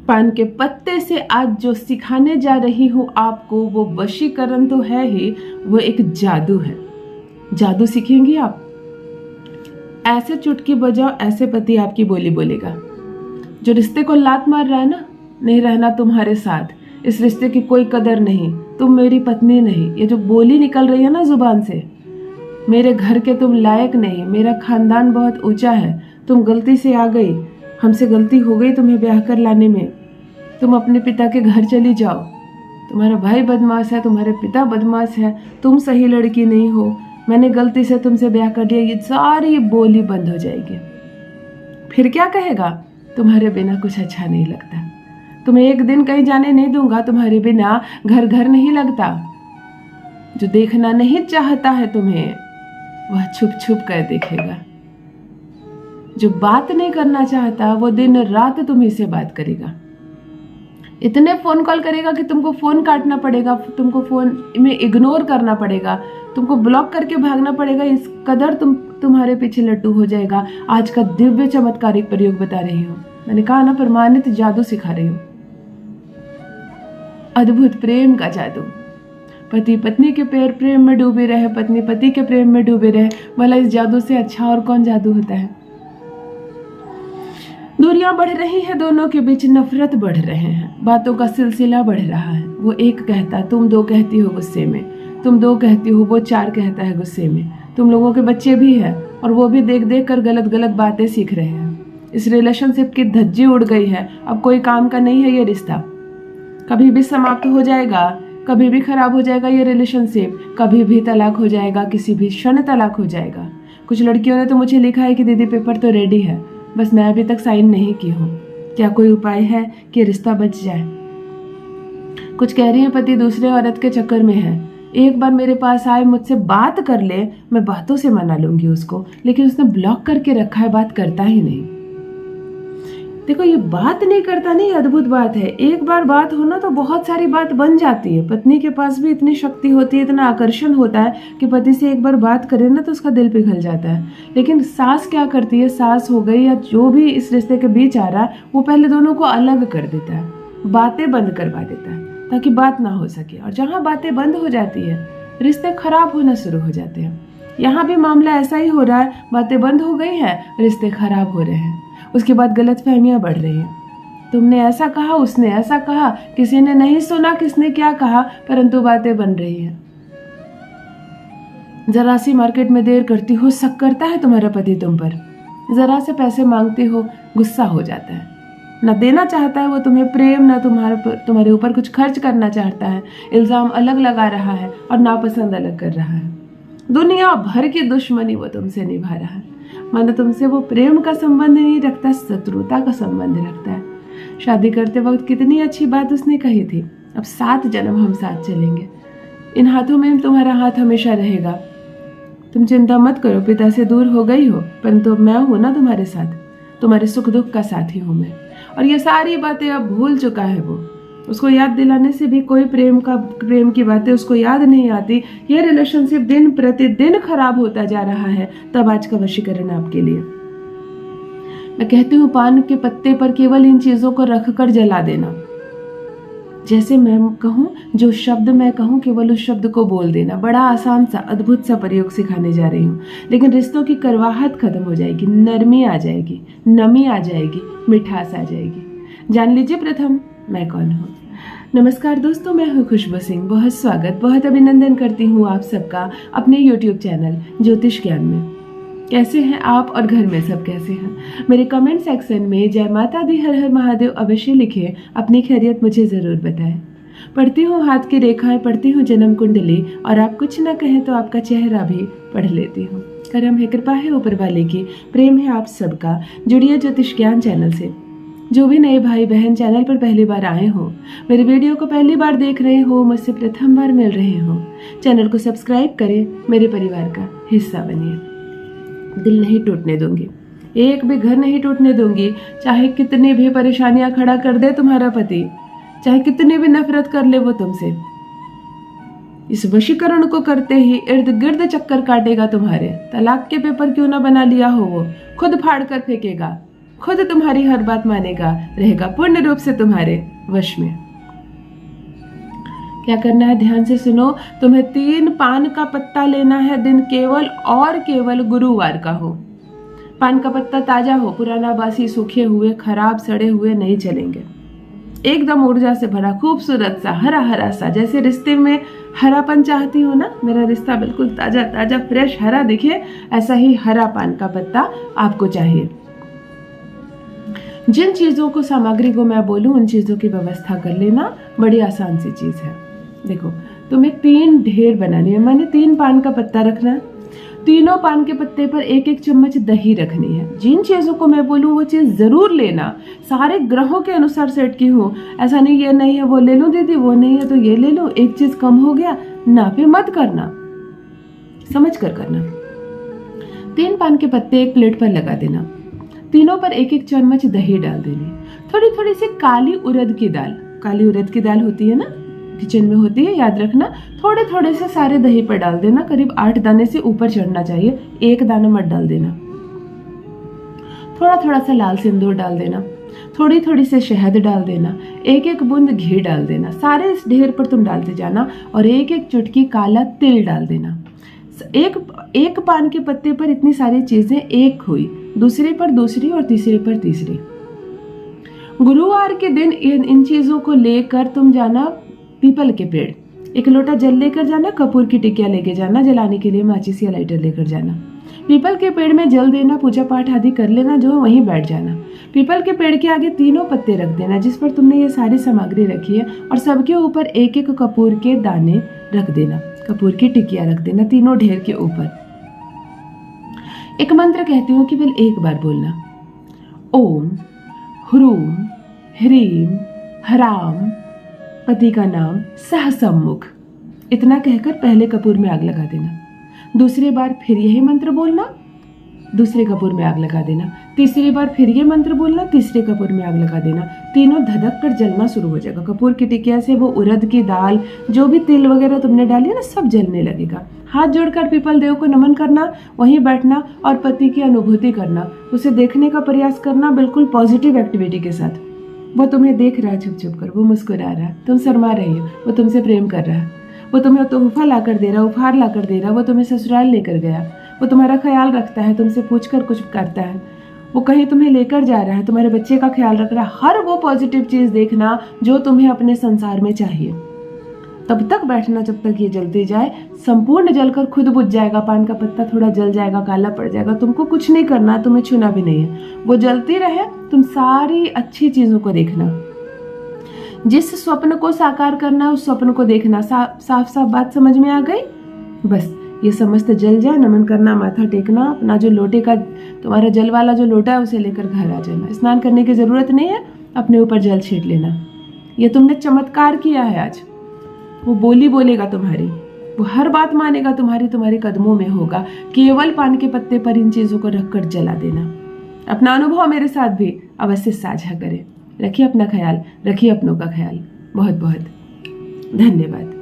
पान के पत्ते से आज जो सिखाने जा रही हूँ आपको, वो वशीकरण तो है ही, वो एक जादू है। जादू सीखेंगी आप। ऐसे चुटकी बजाओ, ऐसे पति आपकी बोली बोलेगा। जो रिश्ते को लात मार रहा है ना, नहीं रहना तुम्हारे साथ, इस रिश्ते की कोई कदर नहीं, तुम मेरी पत्नी नहीं, ये जो बोली निकल रही है ना जुबान से, मेरे घर के तुम लायक नहीं, मेरा खानदान बहुत ऊंचा है, तुम गलती से आ गई, हमसे गलती हो गई तुम्हें ब्याह कर लाने में, तुम अपने पिता के घर चली जाओ, तुम्हारा भाई बदमाश है, तुम्हारे पिता बदमाश है, तुम सही लड़की नहीं हो, मैंने गलती से तुमसे ब्याह कर दिया, ये सारी बोली बंद हो जाएगी। फिर क्या कहेगा? तुम्हारे बिना कुछ अच्छा नहीं लगता, तुम्हें एक दिन कहीं जाने नहीं दूंगा, तुम्हारे बिना घर घर नहीं लगता। जो देखना नहीं चाहता है तुम्हें, वह छुप छुप कर देखेगा। जो बात नहीं करना चाहता, वो दिन रात तुम्हीं से बात करेगा। इतने फोन कॉल करेगा कि तुमको फोन काटना पड़ेगा, तुमको फोन में इग्नोर करना पड़ेगा, तुमको ब्लॉक करके भागना पड़ेगा। इस कदर तुम्हारे पीछे लट्टू हो जाएगा। आज का दिव्य चमत्कारिक प्रयोग बता रही हूँ। मैंने कहा ना, प्रमाणित जादू सिखा रही हूँ। अद्भुत प्रेम का जादू। पति पत्नी के प्रेम में डूबे रहे, पत्नी पति के प्रेम में डूबे रहे। भला इस जादू से अच्छा और कौन जादू होता है? दूरियां बढ़ रही हैं, दोनों के बीच नफरत बढ़ रहे हैं, बातों का सिलसिला बढ़ रहा है। वो एक कहता, तुम दो कहती हो गुस्से में, तुम दो कहती हो, वो चार कहता है गुस्से में। तुम लोगों के बच्चे भी हैं और वो भी देख देख कर गलत गलत बातें सीख रहे हैं। इस रिलेशनशिप की धज्जी उड़ गई है, अब कोई काम का नहीं है ये रिश्ता। कभी भी समाप्त हो जाएगा, कभी भी खराब हो जाएगा ये रिलेशनशिप, कभी भी तलाक हो जाएगा, किसी भी क्षण तलाक हो जाएगा। कुछ लड़कियों ने तो मुझे लिखा है कि दीदी पेपर तो रेडी है, बस मैं अभी तक साइन नहीं की हूँ, क्या कोई उपाय है कि रिश्ता बच जाए? कुछ कह रही है पति दूसरे औरत के चक्कर में है, एक बार मेरे पास आए, मुझसे बात कर ले, मैं बातों से मना लूंगी उसको, लेकिन उसने ब्लॉक करके रखा है, बात करता ही नहीं। देखो, ये बात नहीं करता नहीं, अद्भुत बात है। एक बार बात हो ना तो बहुत सारी बात बन जाती है। पत्नी के पास भी इतनी शक्ति होती है, इतना आकर्षण होता है कि पति से एक बार बात करे ना तो उसका दिल पिघल जाता है। लेकिन सास क्या करती है, सास हो गई या जो भी इस रिश्ते के बीच आ रहा है, वो पहले दोनों को अलग कर देता है, बातें बंद करवा देता है ताकि बात ना हो सके। और जहाँ बातें बंद हो जाती है, रिश्ते खराब होना शुरू हो जाते हैं। यहाँ भी मामला ऐसा ही हो रहा है, बातें बंद हो गई हैं, रिश्ते खराब हो रहे हैं। उसके बाद गलतफहमियां बढ़ रही हैं। तुमने ऐसा कहा, उसने ऐसा कहा, किसी ने नहीं सुना किसने क्या कहा, परंतु बातें बन रही हैं। जरा सी मार्केट में देर करती हो, शक करता है तुम्हारा पति तुम पर। जरा से पैसे मांगते हो, गुस्सा हो जाता है। ना देना चाहता है वो तुम्हें प्रेम, ना तुम्हारे ऊपर कुछ खर्च करना चाहता है। इल्जाम अलग लगा रहा है और नापसंद अलग कर रहा है। दुनिया भर की दुश्मनी वो तुमसे निभा रहा है। मानो तुमसे वो प्रेम का संबंध नहीं रखता, शत्रुता का संबंध रखता है। शादी करते वक्त कितनी अच्छी बात उसने कही थी, अब 7 जन्म हम साथ चलेंगे, इन हाथों में तुम्हारा हाथ हमेशा रहेगा, तुम चिंता मत करो, पिता से दूर हो गई हो परंतु मैं हूं ना तुम्हारे साथ, तुम्हारे सुख दुख का साथी हूं मैं। और ये सारी बातें अब भूल चुका है वो। उसको याद दिलाने से भी कोई प्रेम की बातें उसको याद नहीं आती। ये रिलेशनशिप दिन प्रतिदिन खराब होता जा रहा है। तब आज का वशीकरण आपके लिए मैं कहती हूँ, पान के पत्ते पर केवल इन चीजों को रखकर जला देना। जैसे मैं कहूँ, जो शब्द मैं कहूँ, केवल उस शब्द को बोल देना। बड़ा आसान सा अद्भुत सा प्रयोग सिखाने जा रही हूँ, लेकिन रिश्तों की करवाहट खत्म हो जाएगी, नरमी आ जाएगी, नमी आ जाएगी, मिठास आ जाएगी। जान लीजिए प्रथम मैं कौन हूँ। नमस्कार दोस्तों, मैं हूँ खुशबू सिंह। बहुत स्वागत, बहुत अभिनंदन करती हूँ आप सबका अपने YouTube चैनल ज्योतिष ज्ञान में। कैसे हैं आप और घर में सब कैसे हैं? मेरे कमेंट सेक्शन में जय माता दी, हर हर महादेव अवश्य लिखें, अपनी खैरियत मुझे ज़रूर बताएं। पढ़ती हूँ हाथ की रेखाएं, पढ़ती हूँ जन्म कुंडली, और आप कुछ न कहें तो आपका चेहरा भी पढ़ लेती हूँ। करम है, कृपा है ऊपर वाले की, प्रेम है आप सबका। जुड़िए ज्योतिष ज्ञान चैनल से। जो भी नए भाई बहन चैनल पर पहली बार आए हो, मेरे वीडियो को पहली बार देख रहे हो, मुझसे प्रथम बार मिल रहे हो, चैनल को सब्सक्राइब करें, मेरे परिवार का हिस्सा बनिए। दिल नहीं टूटने दूंगी, एक भी घर नहीं टूटने दूंगी, चाहे कितनी भी परेशानियां खड़ा कर दे तुम्हारा पति, चाहे कितनी भी नफरत कर ले वो तुमसे। इस वशीकरण को करते ही इर्द गिर्द चक्कर काटेगा तुम्हारे। तलाक के पेपर क्यों ना बना लिया हो, वो खुद फाड़ कर फेंकेगा, खुद तुम्हारी हर बात मानेगा, रहेगा पूर्ण रूप से तुम्हारे वश में। क्या करना है, ध्यान से सुनो। तुम्हें 3 पान का पत्ता लेना है, दिन केवल और केवल गुरुवार का हो। पान का पत्ता ताजा हो, पुराना बासी सूखे हुए खराब सड़े हुए नहीं चलेंगे। एकदम ऊर्जा से भरा, खूबसूरत सा, हरा हरा सा, जैसे रिश्ते में हरापन चाहती हो ना, मेरा रिश्ता बिल्कुल ताजा ताजा फ्रेश हरा दिखे, ऐसा ही हरा पान का पत्ता आपको चाहिए। जिन चीजों को, सामग्री को मैं बोलूं, उन चीजों की व्यवस्था कर लेना। बड़ी आसान सी चीज है। देखो, तुम्हें 3 ढेर बनानी है, माने 3 पान का पत्ता रखना है। तीनों पान के पत्ते पर 1-1 चम्मच दही रखनी है। जिन चीजों को मैं बोलूं वो चीज जरूर लेना, सारे ग्रहों के अनुसार सेट की हो। ऐसा नहीं ये नहीं है वो ले लूं दीदी, वो नहीं है तो ये ले लूं, एक चीज कम हो गया ना, फिर मत करना, समझ कर करना। 3 पान के पत्ते एक प्लेट पर लगा देना, तीनों पर 1-1 चम्मच दही डाल देनी। थोड़ी थोड़ी सी काली उड़द की दाल, काली उड़द की दाल होती है ना, किचन में होती है, याद रखना। थोड़े थोड़े से सारे दही पर डाल देना, करीब 8 दाने से ऊपर चढ़ना चाहिए, 1 दाना मत डाल देना। थोड़ा थोड़ा सा लाल सिंदूर डाल देना, थोड़ी थोड़ी से शहद डाल देना, 1-1 बूंद घी डाल देना। सारे इस ढेर पर तुम डालते जाना और 1-1 चुटकी काला तिल डाल देना। एक पान के पत्ते पर इतनी सारी चीजें एक हुई, दूसरे पर दूसरी और तीसरे पर तीसरी। गुरुवार के दिन इन चीजों को लेकर तुम जाना पीपल के पेड़, 1 लोटा जल लेकर जाना, कपूर की टिकिया लेके जाना, जलाने के लिए माचिस या लाइटर लेकर जाना। पीपल के पेड़ में जल देना, पूजा पाठ आदि कर लेना, जो वहीं बैठ जाना। पीपल के पेड़ के आगे 3 पत्ते रख देना जिस पर तुमने ये सारी सामग्री रखी है, और सबके ऊपर 1-1 कपूर के दाने रख देना, कपूर की टिकिया रख देना तीनों ढेर के ऊपर। एक मंत्र कहती हूँ, केवल एक बार बोलना, ओम ह्रूम ह्रीम हराम, पति का नाम सह सम्मुख। इतना कहकर पहले कपूर में आग लगा देना। दूसरी बार फिर यही मंत्र बोलना, दूसरे कपूर में आग लगा देना। तीसरी बार फिर ये मंत्र बोलना, तीसरे कपूर में आग लगा देना। तीनों धधक कर जलना शुरू हो जाएगा। कपूर की टिकिया से वो उड़द की दाल, जो भी तिल वगैरह तुमने डाली है ना, सब जलने लगेगा। हाथ जोड़कर पीपल देव को नमन करना, वहीं बैठना और पति की अनुभूति करना, उसे देखने का प्रयास करना, बिल्कुल पॉजिटिव एक्टिविटी के साथ। वो तुम्हें देख रहा है छुप छुप कर, वो मुस्कुरा रहा है, तुम शर्मा रही हो, वो तुमसे प्रेम कर रहा है, वो तुम्हें तोहफा ला कर दे रहा है, उपहार ला कर दे रहा है, वो तुम्हें ससुराल लेकर गया, वो तुम्हारा ख्याल रखता है, तुमसे पूछ कर कुछ करता है, वो कहीं तुम्हें लेकर जा रहा है, तुम्हारे बच्चे का ख्याल रख रहा है। हर वो पॉजिटिव चीज़ देखना जो तुम्हें अपने संसार में चाहिए। तब तक बैठना जब तक ये जलते जाए, संपूर्ण जलकर खुद बुझ जाएगा। पान का पत्ता थोड़ा जल जाएगा, काला पड़ जाएगा, तुमको कुछ नहीं करना, तुम्हें छूना भी नहीं है, वो जलती रहे। तुम सारी अच्छी चीजों को देखना, जिस स्वप्न को साकार करना उस स्वप्न को देखना। साफ साफ बात समझ में आ गई? बस ये समस्त जल जाए, नमन करना, माथा टेकना, अपना जो लोटे का तुम्हारा जल वाला जो लोटा है उसे लेकर घर आ जाना। स्नान करने की जरूरत नहीं है, अपने ऊपर जल छीट लेना। ये तुमने चमत्कार किया है आज। वो बोली बोलेगा तुम्हारी, वो हर बात मानेगा तुम्हारी, तुम्हारे कदमों में होगा। केवल पान के पत्ते पर इन चीजों को रखकर जला देना। अपना अनुभव मेरे साथ भी अवश्य साझा करें। रखिए अपना ख्याल, रखिए अपनों का ख्याल। बहुत बहुत धन्यवाद।